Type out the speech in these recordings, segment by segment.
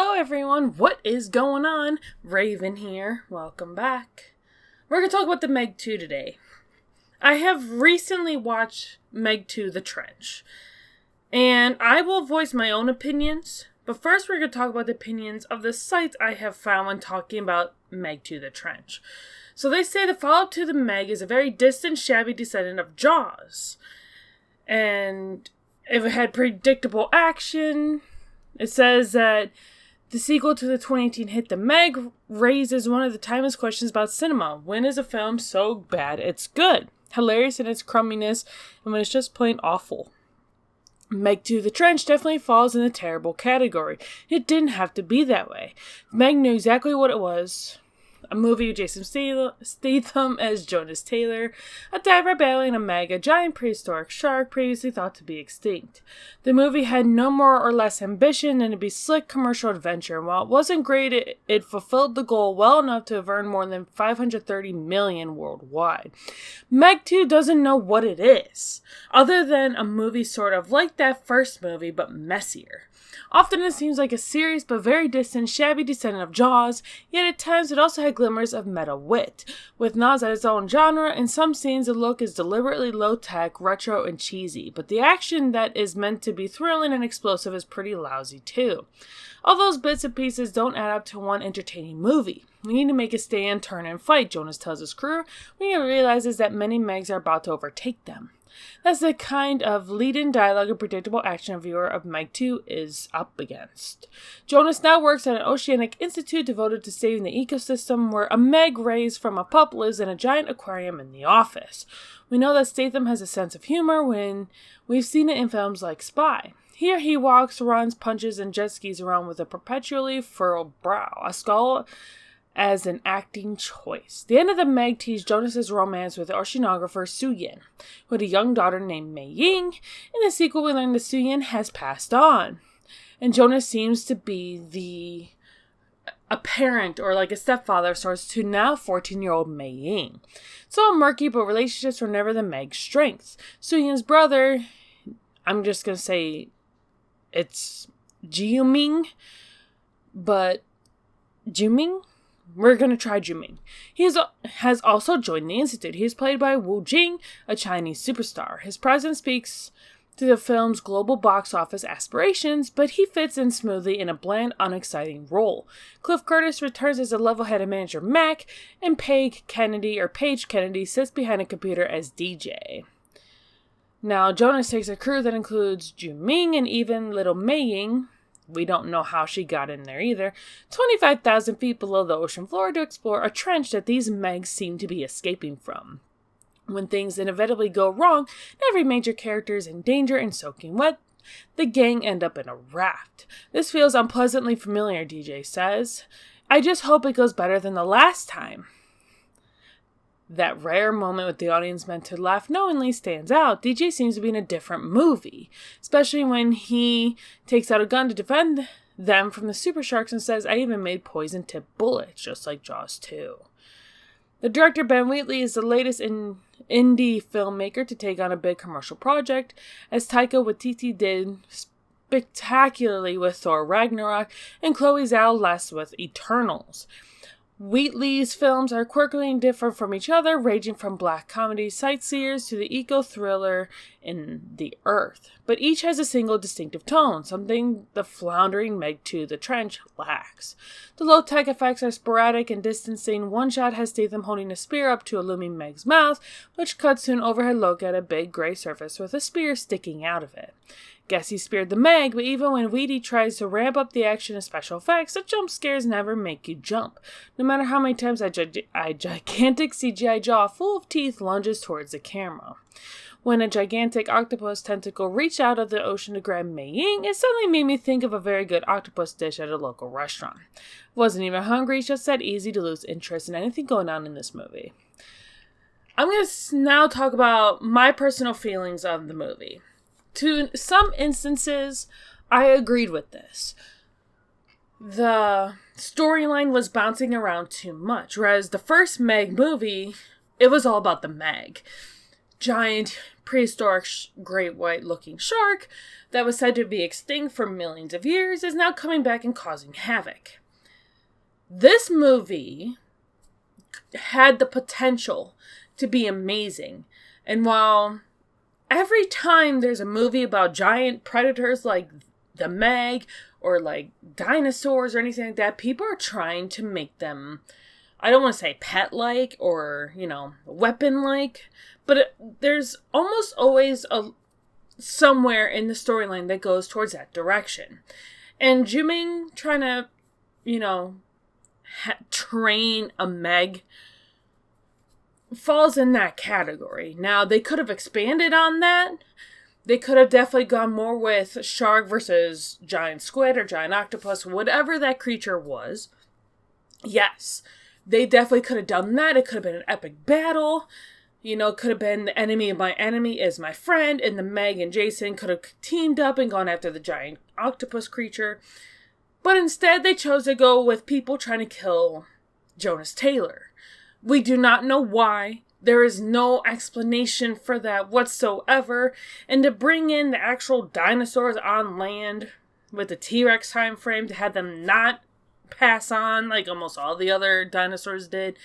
Hello everyone, what is going on? Raven here, welcome back. We're going to talk about the Meg 2 today. I have recently watched Meg 2 The Trench, and I will voice my own opinions, but first we're going to talk about the opinions of the sites I have found when talking about Meg 2 The Trench. So they say the follow-up to the Meg is a very distant, shabby descendant of Jaws, and if it had predictable action. It says that the sequel to the 2018 hit The Meg raises one of the timeless questions about cinema. When is a film so bad it's good? Hilarious in its crumminess, and when it's just plain awful. Meg 2 The Trench definitely falls in the terrible category. It didn't have to be that way. Meg knew exactly what it was. A movie with Jason Statham as Jonas Taylor, a diver battling a mega giant prehistoric shark previously thought to be extinct. The movie had no more or less ambition than to be slick commercial adventure, and while it wasn't great, it fulfilled the goal well enough to have earned more than $530 million worldwide. Meg 2 doesn't know what it is, other than a movie sort of like that first movie, but messier. Often it seems like a serious but very distant, shabby descendant of Jaws, yet at times it also had glimmers of meta wit. With nods at its own genre, in some scenes the look is deliberately low-tech, retro, and cheesy, but the action that is meant to be thrilling and explosive is pretty lousy too. All those bits and pieces don't add up to one entertaining movie. We need to make a stand, turn, and fight, Jonas tells his crew, when he realizes that many Megs are about to overtake them. That's the kind of lead-in dialogue and predictable action a viewer of Meg 2 is up against. Jonas now works at an oceanic institute devoted to saving the ecosystem, where a Meg raised from a pup lives in a giant aquarium in the office. We know that Statham has a sense of humor when we've seen it in films like Spy. Here he walks, runs, punches, and jet skis around with a perpetually furrowed brow, a skull as an acting choice. The end of the Meg teased Jonas' romance with the oceanographer Su Yin, who had a young daughter named Mei Ying. In the sequel, we learn that Su Yin has passed on, and Jonas seems to be a parent or like a stepfather of sorts to now 14-year-old Mei Ying. It's all murky, but relationships were never the Meg's strengths. Su Yin's brother, I'm just going to say it's Jiuming, but Juming? We're going to try Juming. He has also joined the Institute. He is played by Wu Jing, a Chinese superstar. His presence speaks to the film's global box office aspirations, but he fits in smoothly in a bland, unexciting role. Cliff Curtis returns as a level-headed manager Mac, and Paige Kennedy sits behind a computer as DJ. Now, Jonas takes a crew that includes Juming and even little Mei Ying. We don't know how she got in there either. 25,000 feet below the ocean floor to explore a trench that these Megs seem to be escaping from. When things inevitably go wrong, every major character is in danger and soaking wet. The gang end up in a raft. This feels unpleasantly familiar, DJ says. I just hope it goes better than the last time. That rare moment with the audience meant to laugh knowingly stands out. DJ seems to be in a different movie, especially when he takes out a gun to defend them from the super sharks and says, I even made poison-tipped bullets, just like Jaws 2. The director, Ben Wheatley, is the latest indie filmmaker to take on a big commercial project, as Taika Waititi did spectacularly with Thor Ragnarok and Chloe Zhao last with Eternals. Wheatley's films are quirkily different from each other, ranging from black comedy sightseers to the eco-thriller In the Earth. But each has a single distinctive tone, something the floundering Meg 2 The Trench lacks. The low-tech effects are sporadic and distancing. One shot has Statham holding a spear up to a looming Meg's mouth, which cuts to an overhead look at a big gray surface with a spear sticking out of it. Guess he speared the Meg, but even when Wheaty tries to ramp up the action and special effects, the jump scares never make you jump. No matter how many times a gigantic CGI jaw full of teeth lunges towards the camera. When a gigantic octopus tentacle reached out of the ocean to grab Mei Ying, it suddenly made me think of a very good octopus dish at a local restaurant. Wasn't even hungry, just that easy to lose interest in anything going on in this movie. I'm going to now talk about my personal feelings of the movie. To some instances, I agreed with this. The storyline was bouncing around too much, whereas the first Meg movie, it was all about the Meg. Giant prehistoric great white looking shark that was said to be extinct for millions of years is now coming back and causing havoc. This movie had the potential to be amazing, and while every time there's a movie about giant predators like the Meg or like dinosaurs or anything like that, people are trying to make them, I don't want to say pet-like or, weapon-like, but there's almost always somewhere in the storyline that goes towards that direction. And Zhu-Ming trying to, train a Meg falls in that category. Now, they could have expanded on that. They could have definitely gone more with shark versus giant squid or giant octopus, whatever that creature was. Yes, they definitely could have done that. It could have been an epic battle. Could have been the enemy of my enemy is my friend, and the Meg and Jason could have teamed up and gone after the giant octopus creature. But instead, they chose to go with people trying to kill Jonas Taylor. We do not know why. There is no explanation for that whatsoever. And to bring in the actual dinosaurs on land with the T-Rex time frame, to have them not pass on like almost all the other dinosaurs did,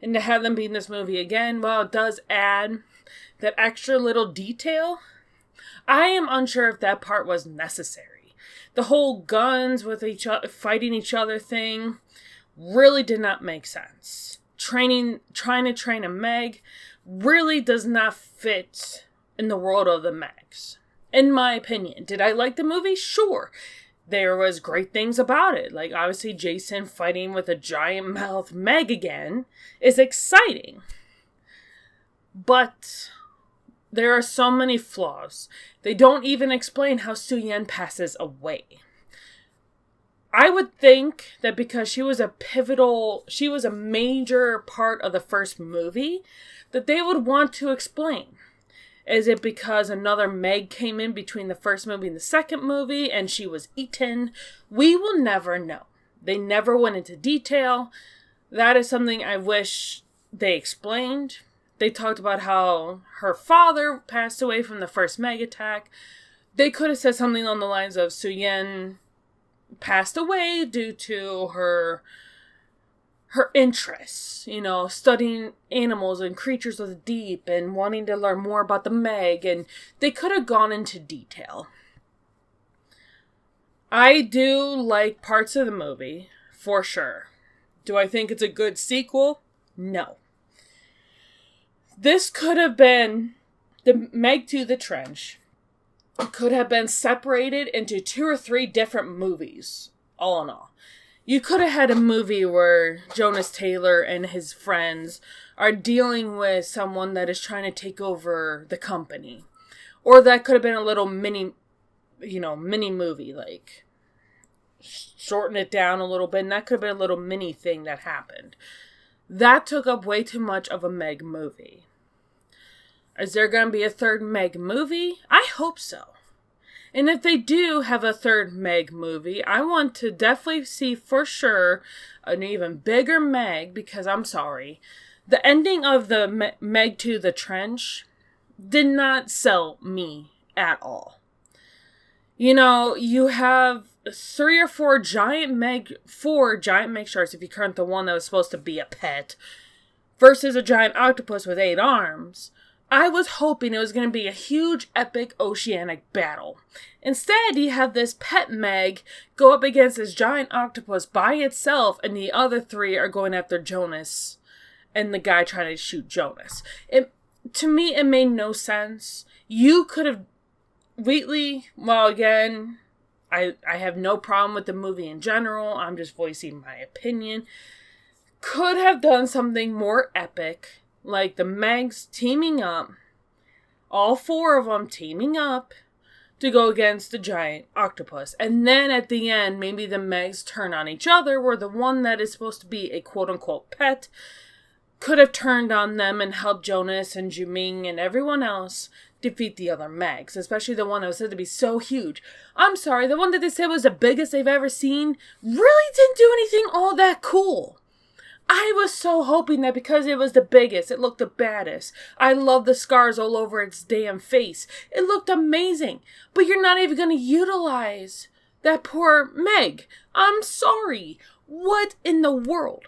and to have them be in this movie again, well, it does add that extra little detail. I am unsure if that part was necessary. The whole guns with fighting each other thing really did not make sense. Trying to train a Meg really does not fit in the world of the Megs, in my opinion. Did I like the movie? Sure. There was great things about it. Like, obviously, Jason fighting with a giant mouth Meg again is exciting. But there are so many flaws. They don't even explain how Su-Yen passes away. I would think that because she was a major part of the first movie, that they would want to explain. Is it because another Meg came in between the first movie and the second movie and she was eaten? We will never know. They never went into detail. That is something I wish they explained. They talked about how her father passed away from the first Meg attack. They could have said something along the lines of Su-Yen passed away due to her interests, studying animals and creatures of the deep and wanting to learn more about the Meg, and they could have gone into detail. I do like parts of the movie, for sure. Do I think it's a good sequel? No. This could have been the Meg to the Trench. It could have been separated into 2 or 3 different movies, all in all. You could have had a movie where Jonas Taylor and his friends are dealing with someone that is trying to take over the company. Or that could have been a little mini movie, like shorten it down a little bit, and that could have been a little mini thing that happened. That took up way too much of a Meg movie. Is there going to be a third Meg movie? I hope so. And if they do have a third Meg movie, I want to definitely see for sure an even bigger Meg, because I'm sorry, the ending of the Meg to the Trench did not sell me at all. You have 3 or 4 giant Meg sharks, if you count the one that was supposed to be a pet, versus a giant octopus with 8 arms. I was hoping it was going to be a huge, epic, oceanic battle. Instead, you have this pet Meg go up against this giant octopus by itself, and the other 3 are going after Jonas and the guy trying to shoot Jonas. To me, it made no sense. You could have again, I have no problem with the movie in general. I'm just voicing my opinion. Could have done something more epic. Like the Megs teaming up, all 4 of them teaming up to go against the giant octopus. And then at the end, maybe the Megs turn on each other, where the one that is supposed to be a quote-unquote pet could have turned on them and helped Jonas and Zhu-Ming and everyone else defeat the other Megs, especially the one that was said to be so huge. I'm sorry, the one that they said was the biggest they've ever seen really didn't do anything all that cool. I was so hoping that because it was the biggest, it looked the baddest. I love the scars all over its damn face. It looked amazing. But you're not even going to utilize that poor Meg. I'm sorry. What in the world?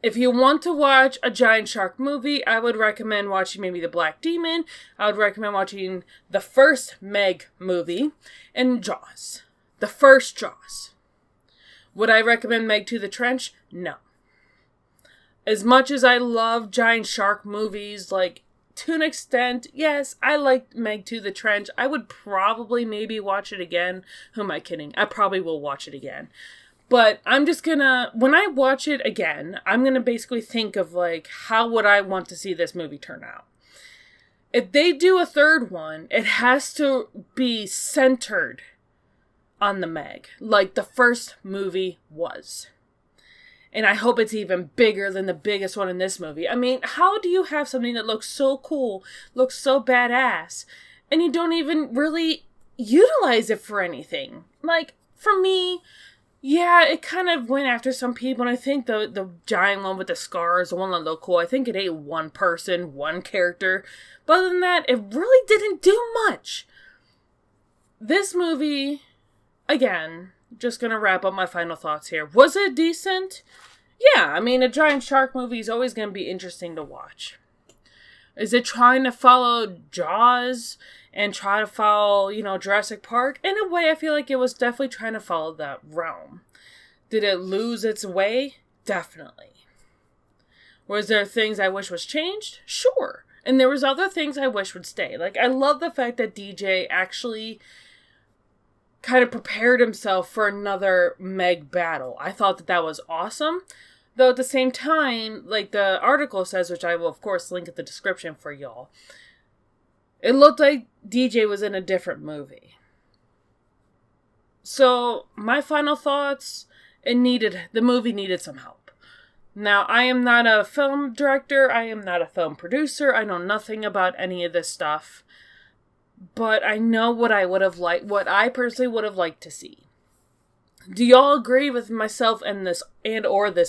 If you want to watch a giant shark movie, I would recommend watching maybe The Black Demon. I would recommend watching the first Meg movie and Jaws. The first Jaws. Would I recommend Meg to the Trench? No. As much as I love giant shark movies, like, to an extent, yes, I liked Meg to the Trench. I would probably maybe watch it again. Who am I kidding? I probably will watch it again. But I'm just gonna, when I watch it again, I'm gonna basically think of, like, how would I want to see this movie turn out? If they do a third one, it has to be centered on the Meg, like the first movie was. And I hope it's even bigger than the biggest one in this movie. I mean, how do you have something that looks so cool, looks so badass, and you don't even really utilize it for anything? Like, for me, yeah, it kind of went after some people, and I think the giant one with the scars, the one that looked cool, I think it ate one person, one character. But other than that, it really didn't do much. This movie, again, just gonna wrap up my final thoughts here. Was it decent? Yeah, I mean, a giant shark movie is always gonna be interesting to watch. Is it trying to follow Jaws and try to follow, Jurassic Park? In a way, I feel like it was definitely trying to follow that realm. Did it lose its way? Definitely. Was there things I wish was changed? Sure. And there was other things I wish would stay. Like, I love the fact that DJ actually kind of prepared himself for another Meg battle. I thought that was awesome. Though at the same time, like the article says, which I will of course link in the description for y'all, it looked like DJ was in a different movie. So my final thoughts, the movie needed some help. Now, I am not a film director, I am not a film producer, I know nothing about any of this stuff. But I know what I personally would have liked to see. Do y'all agree with myself and this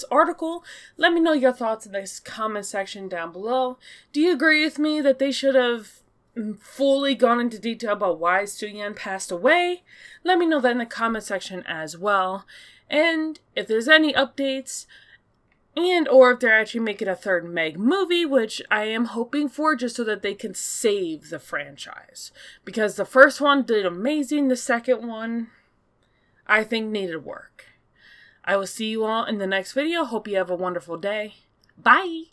article? Let me know your thoughts in this comment section down below. Do you agree with me that they should have fully gone into detail about why Su-Yan passed away? Let me know that in the comment section as well. And if there's any updates, or if they're actually making a third Meg movie, which I am hoping for, just so that they can save the franchise. Because the first one did amazing, the second one, I think, needed work. I will see you all in the next video. Hope you have a wonderful day. Bye!